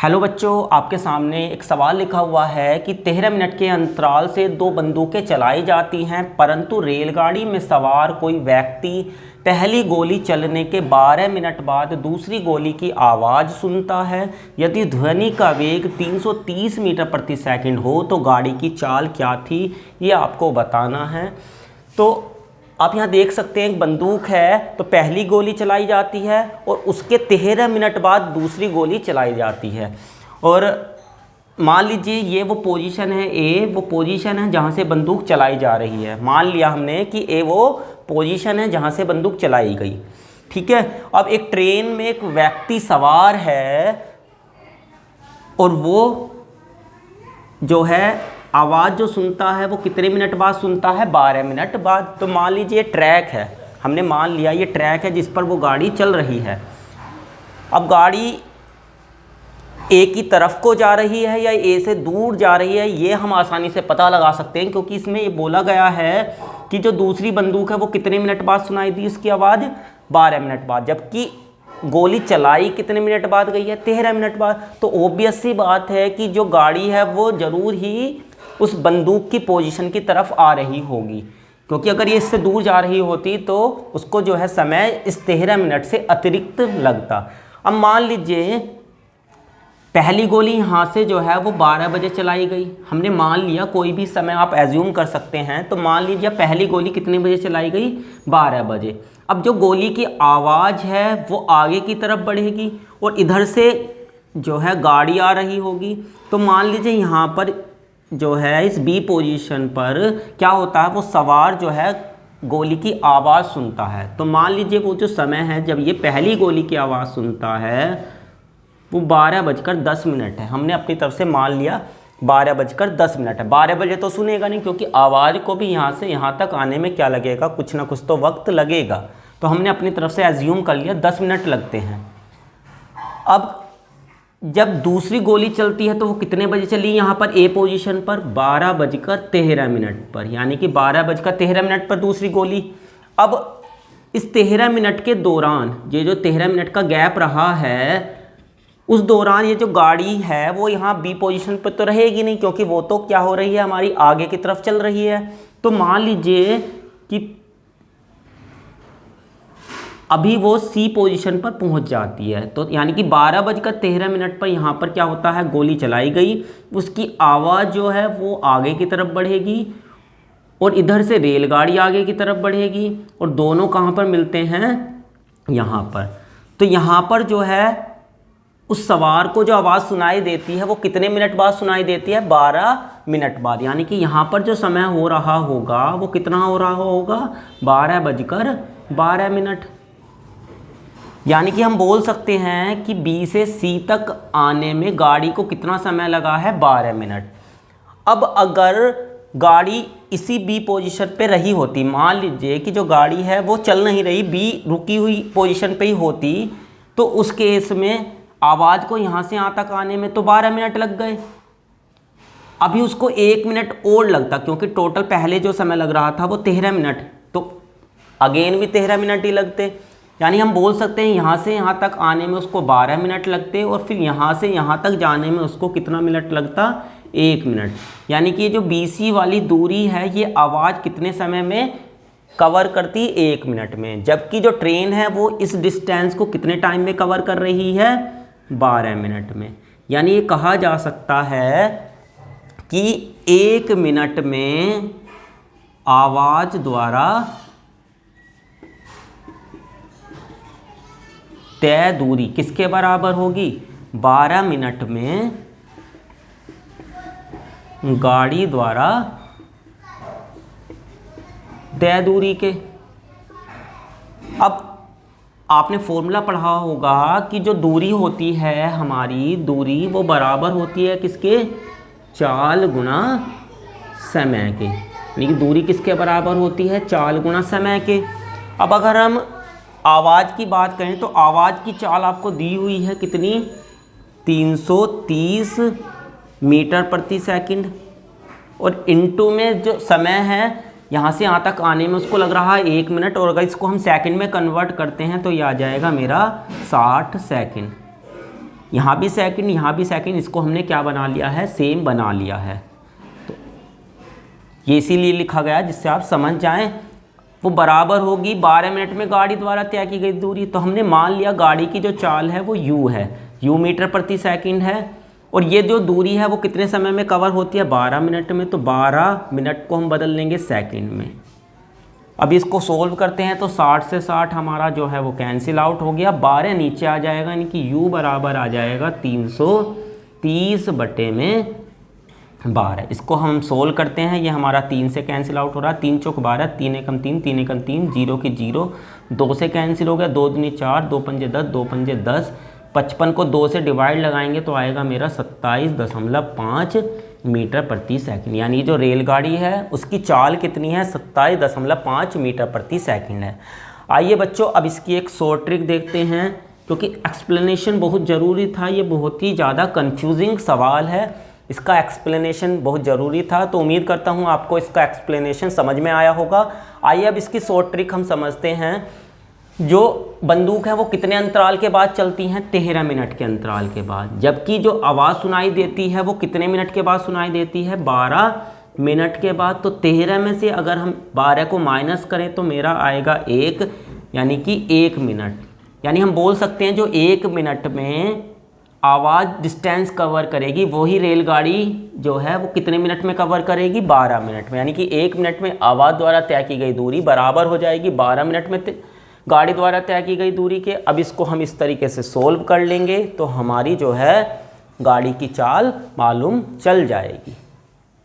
Hello बच्चों, आपके सामने एक सवाल लिखा हुआ है कि 13 मिनट के अंतराल से 2 बंदूकें चलाई जाती हैं, परंतु रेलगाड़ी में सवार कोई व्यक्ति पहली गोली चलने के 12 मिनट बाद दूसरी गोली की आवाज़ सुनता है। यदि ध्वनि का वेग 330 मीटर प्रति सेकंड हो तो गाड़ी की चाल क्या थी, ये आपको बताना है। तो आप यहाँ देख सकते हैं एक बंदूक है, तो पहली गोली चलाई जाती है और उसके 13 मिनट बाद दूसरी गोली चलाई जाती है। और मान लीजिए ये वो पोजीशन है ए, वो पोजीशन है जहाँ से बंदूक चलाई जा रही है। मान लिया हमने कि ए वो पोजीशन है जहाँ से बंदूक चलाई गई, ठीक है। अब एक ट्रेन में एक व्यक्ति सवार है और वो जो है आवाज़ जो सुनता है वो कितने मिनट बाद सुनता है, 12 मिनट बाद। तो मान लीजिए ट्रैक है, हमने मान लिया ये ट्रैक है जिस पर वो गाड़ी चल रही है। अब गाड़ी ए की तरफ को जा रही है या ए से दूर जा रही है, ये हम आसानी से पता लगा सकते हैं, क्योंकि इसमें ये बोला गया है कि जो दूसरी बंदूक है वो कितने मिनट बाद सुनाई दी इसकी आवाज़, 12 मिनट बाद। जबकि गोली चलाई कितने मिनट बाद गई है, 13 मिनट बाद। तो ऑब्वियस सी बात है कि जो गाड़ी है वो ज़रूर ही उस बंदूक की पोजीशन की तरफ आ रही होगी, क्योंकि अगर ये इससे दूर जा रही होती तो उसको जो है समय इस 13 मिनट से अतिरिक्त लगता। अब मान लीजिए पहली गोली यहाँ से जो है वो 12 बजे चलाई गई। हमने मान लिया, कोई भी समय आप एज्यूम कर सकते हैं, तो मान लीजिए पहली गोली कितने बजे चलाई गई, 12 बजे। अब जो गोली की आवाज़ है वो आगे की तरफ बढ़ेगी और इधर से जो है गाड़ी आ रही होगी। तो मान लीजिए यहाँ पर जो है इस बी पोजीशन पर क्या होता है, वो सवार जो है गोली की आवाज़ सुनता है। तो मान लीजिए वो जो समय है जब ये पहली गोली की आवाज़ सुनता है वो 12:10 है। हमने अपनी तरफ से मान लिया 12:10 है। 12 बजे तो सुनेगा नहीं, क्योंकि आवाज़ को भी यहाँ से यहाँ तक आने में क्या लगेगा, कुछ ना कुछ तो वक्त लगेगा। तो हमने अपनी तरफ से एज्यूम कर लिया 10 मिनट लगते हैं। अब जब दूसरी गोली चलती है तो वो कितने बजे चली, यहाँ पर ए पोजीशन पर 12:13 पर, यानी कि 12:13 पर दूसरी गोली। अब इस 13 मिनट के दौरान ये जो 13 मिनट का गैप रहा है, उस दौरान ये जो गाड़ी है वो यहाँ बी पोजीशन पर तो रहेगी नहीं, क्योंकि वो तो क्या हो रही है, हमारी आगे की तरफ चल रही है। तो मान लीजिए कि अभी वो सी पोजीशन पर पहुंच जाती है, तो यानी कि 12:13 पर यहाँ पर क्या होता है, गोली चलाई गई, उसकी आवाज़ जो है वो आगे की तरफ बढ़ेगी और इधर से रेलगाड़ी आगे की तरफ बढ़ेगी और दोनों कहाँ पर मिलते हैं, यहाँ पर। तो यहाँ पर जो है उस सवार को जो आवाज़ सुनाई देती है वो कितने मिनट बाद सुनाई देती है, 12 मिनट बाद। यानी कि यहाँ पर जो समय हो रहा होगा वो कितना हो रहा होगा, 12:12। यानी कि हम बोल सकते हैं कि बी से सी तक आने में गाड़ी को कितना समय लगा है, 12 मिनट। अब अगर गाड़ी इसी बी पोजीशन पे रही होती, मान लीजिए कि जो गाड़ी है वो चल नहीं रही, बी रुकी हुई पोजीशन पे ही होती, तो उस केस में आवाज़ को यहाँ से यहाँ तक आने में तो 12 मिनट लग गए। अभी उसको 1 मिनट और लगता, क्योंकि टोटल पहले जो समय लग रहा था वो 13 मिनट, तो अगेन भी 13 मिनट ही लगते। यानी हम बोल सकते हैं यहाँ से यहाँ तक आने में उसको 12 मिनट लगते और फिर यहाँ से यहाँ तक जाने में उसको कितना मिनट लगता, 1 मिनट। यानी कि ये जो BC वाली दूरी है ये आवाज़ कितने समय में कवर करती, 1 मिनट में। जबकि जो ट्रेन है वो इस डिस्टेंस को कितने टाइम में कवर कर रही है, 12 मिनट में। यानी ये कहा जा सकता है कि 1 मिनट में आवाज़ द्वारा तय दूरी किसके बराबर होगी, 12 मिनट में गाड़ी द्वारा तय दूरी के। अब आपने फॉर्मूला पढ़ा होगा कि जो दूरी होती है हमारी, दूरी वो बराबर होती है किसके, चाल गुना समय के। यानी कि दूरी किसके बराबर होती है, चाल गुना समय के। अब अगर हम आवाज़ की बात करें तो आवाज़ की चाल आपको दी हुई है कितनी, 330 मीटर प्रति सेकंड, और इनटू में जो समय है यहाँ से यहाँ तक आने में उसको लग रहा है 1 मिनट, और अगर इसको हम सेकंड में कन्वर्ट करते हैं तो ये आ जाएगा मेरा 60 सेकंड। यहाँ भी सेकंड, यहाँ भी सेकंड, इसको हमने क्या बना लिया है, सेम बना लिया है। तो ये इसीलिए लिखा गया जिससे आप समझ जाएं। वो बराबर होगी 12 मिनट में गाड़ी द्वारा तय की गई दूरी। तो हमने मान लिया गाड़ी की जो चाल है वो u है, u मीटर प्रति सेकंड है, और ये जो दूरी है वो कितने समय में कवर होती है, 12 मिनट में। तो 12 मिनट को हम बदल लेंगे सेकंड में। अब इसको सोल्व करते हैं तो 60 से 60 हमारा जो है वो कैंसिल आउट हो गया, 12 नीचे आ जाएगा, यानी कि u बराबर आ जाएगा 330/12। इसको हम सोल्व करते हैं, ये हमारा 3 से कैंसिल आउट हो रहा है, 3 चौक 12, 3 एकम 3, 3 एकम 3, 0 की 0, 2 से कैंसिल हो गया, 2 दूनी 4, 2 पंजे 10, 2 पंजे 10, 55 को 2 से डिवाइड लगाएंगे तो आएगा मेरा 27.5 मीटर प्रति सेकंड। यानी जो रेलगाड़ी है उसकी चाल कितनी है, 27.5 मीटर प्रति सेकंड है। आइए बच्चों अब इसकी एक शॉर्ट ट्रिक देखते हैं, क्योंकि एक्सप्लेनेशन बहुत ज़रूरी था। ये बहुत ही ज़्यादा कंफ्यूजिंग सवाल है, इसका एक्सप्लेनेशन बहुत ज़रूरी था। तो उम्मीद करता हूँ आपको इसका एक्सप्लेनेशन समझ में आया होगा। आइए अब इसकी शॉर्ट ट्रिक हम समझते हैं। जो बंदूक है वो कितने अंतराल के बाद चलती हैं, 13 मिनट के अंतराल के बाद। जबकि जो आवाज़ सुनाई देती है वो कितने मिनट के बाद सुनाई देती है, 12 मिनट के बाद। तो 13 में से अगर हम 12 को माइनस करें तो मेरा आएगा 1, यानी कि 1 मिनट। यानी हम बोल सकते हैं जो 1 मिनट में आवाज़ डिस्टेंस कवर करेगी वही रेलगाड़ी जो है वो कितने मिनट में कवर करेगी, 12 मिनट में। यानी कि 1 मिनट में आवाज़ द्वारा तय की गई दूरी बराबर हो जाएगी 12 मिनट में गाड़ी द्वारा तय की गई दूरी के। अब इसको हम इस तरीके से सोल्व कर लेंगे तो हमारी जो है गाड़ी की चाल मालूम चल जाएगी।